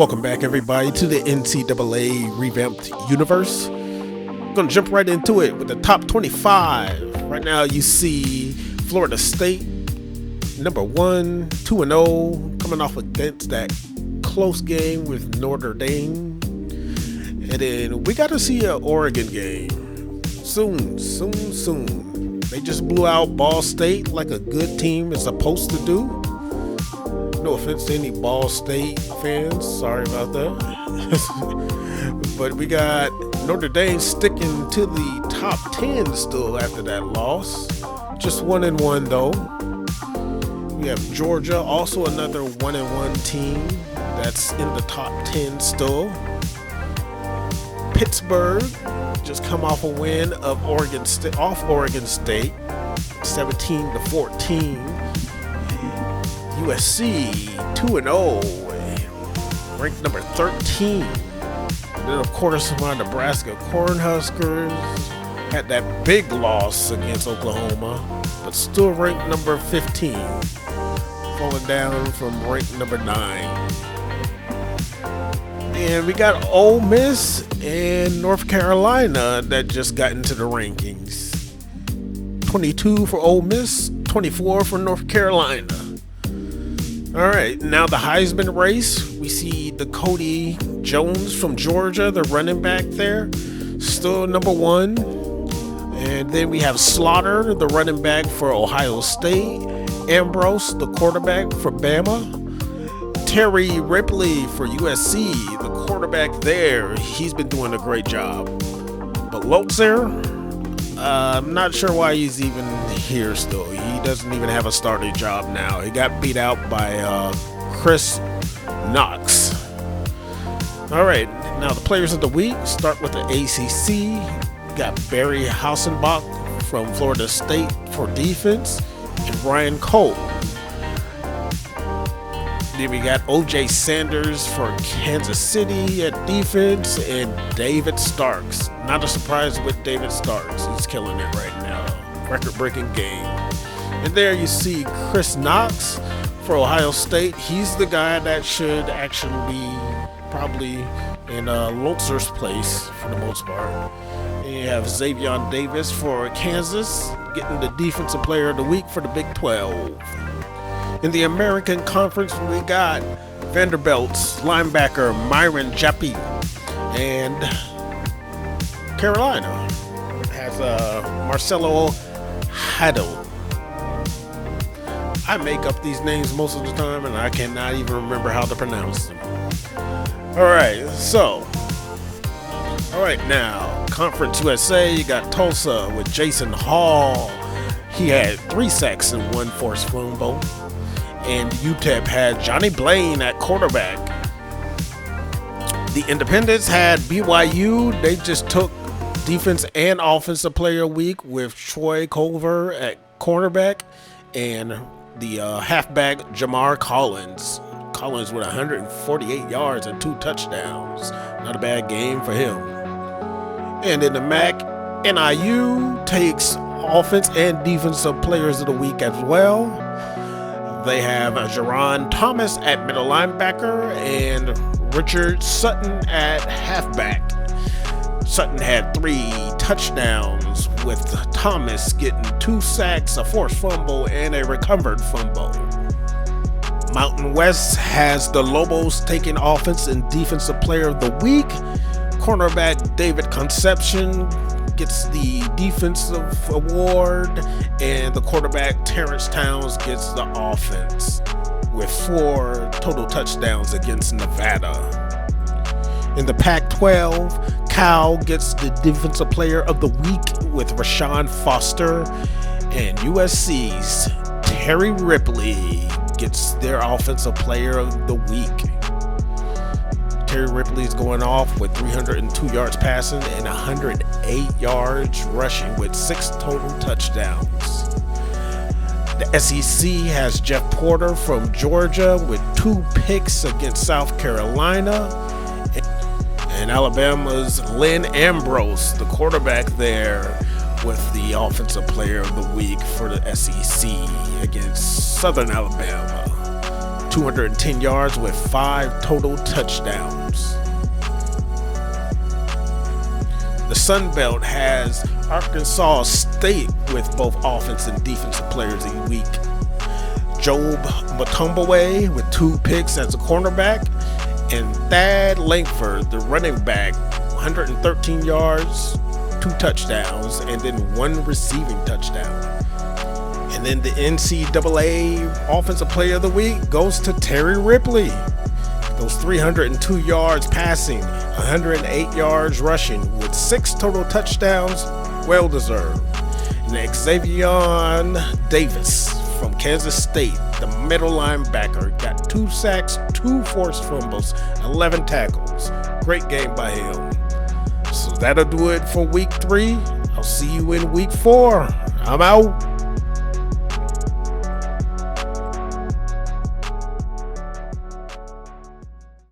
Welcome back, everybody, to the NCAA Revamped universe. Gonna jump right into it with the top 25. Right now, you see Florida State, number 1, 2-0, coming off against that close game with Notre Dame. And then we got to see an Oregon game soon. They just blew out Ball State like a good team is supposed to do. No offense to any Ball State fans, sorry about that. But we got Notre Dame sticking to the top 10 still after that loss. Just 1-1 though. We have Georgia, also another 1-1 team that's in the top 10 still. Pittsburgh just come off a win of Oregon State, 17-14. USC 2-0, ranked number 13. And then of course my Nebraska Cornhuskers had that big loss against Oklahoma, but still ranked number 15, falling down from ranked number 9. And we got Ole Miss and North Carolina that just got into the rankings. 22 for Ole Miss, 24 for North Carolina. All right, now the Heisman race. We see Cody Jones from Georgia, the running back there, still number 1. And then we have Slaughter, the running back for Ohio State. Ambrose, the quarterback for Bama. Terry Ripley for USC, the quarterback there. He's been doing a great job. But Lotzer, I'm not sure why he's even here still. He doesn't even have a starting job now. He got beat out by Chris Knox. All right, now the players of the week start with the ACC. We got Barry Hausenbach from Florida State for defense and Ryan Cole. Then we got O.J. Sanders for Kansas City at defense and David Starks. Not a surprise with David Starks. He's killing it right now. Record-breaking game. And there you see Chris Knox for Ohio State. He's the guy that should actually be probably in Lotzer's place for the most part. And you have Xavier Davis for Kansas, getting the Defensive Player of the Week for the Big 12. In the American Conference, we got Vanderbilt's linebacker Myron Jaffe, and Carolina has Marcelo Haddle. I make up these names most of the time, and I cannot even remember how to pronounce them. All right, now Conference USA, you got Tulsa with Jason Hall. He had 3 sacks and 1 forced fumble. And UTEP had Johnny Blaine at quarterback. The Independents had BYU. They just took defense and offensive player of the week with Troy Culver at cornerback and the halfback Jamar Collins. Collins with 148 yards and 2 touchdowns. Not a bad game for him. And in the MAC, NIU takes offense and defensive players of the week as well. They have Jerron Thomas at middle linebacker and Richard Sutton at halfback. Sutton had 3 touchdowns, with Thomas getting 2 sacks, a forced fumble, and a recovered fumble. Mountain West has the Lobos taking offense and defensive player of the week. Cornerback David Concepcion gets the defensive award, and the quarterback Terrence Towns gets the offense with 4 total touchdowns against Nevada. In the Pac-12, Cal gets the defensive player of the week with Rashawn Foster, and USC's Terry Ripley gets their offensive player of the week. Terry Ripley is going off with 302 yards passing and 108 yards rushing with 6 total touchdowns. The SEC has Jeff Porter from Georgia with 2 picks against South Carolina. And Alabama's Lynn Ambrose, the quarterback there, with the offensive player of the week for the SEC against Southern Alabama. 210 yards with 5 total touchdowns. The Sun Belt has Arkansas State with both offense and defensive players of the week. Job Matumbawe with 2 picks as a cornerback, and Thad Langford, the running back, 113 yards, 2 touchdowns, and then 1 receiving touchdown. And then the NCAA Offensive Player of the Week goes to Terry Ripley. Those 302 yards passing, 108 yards rushing, with 6 total touchdowns, well deserved. And Xavier Davis from Kansas State, the middle linebacker, got 2 sacks, 2 forced fumbles, 11 tackles. Great game by him. So that'll do it for week 3. I'll see you in week 4. I'm out.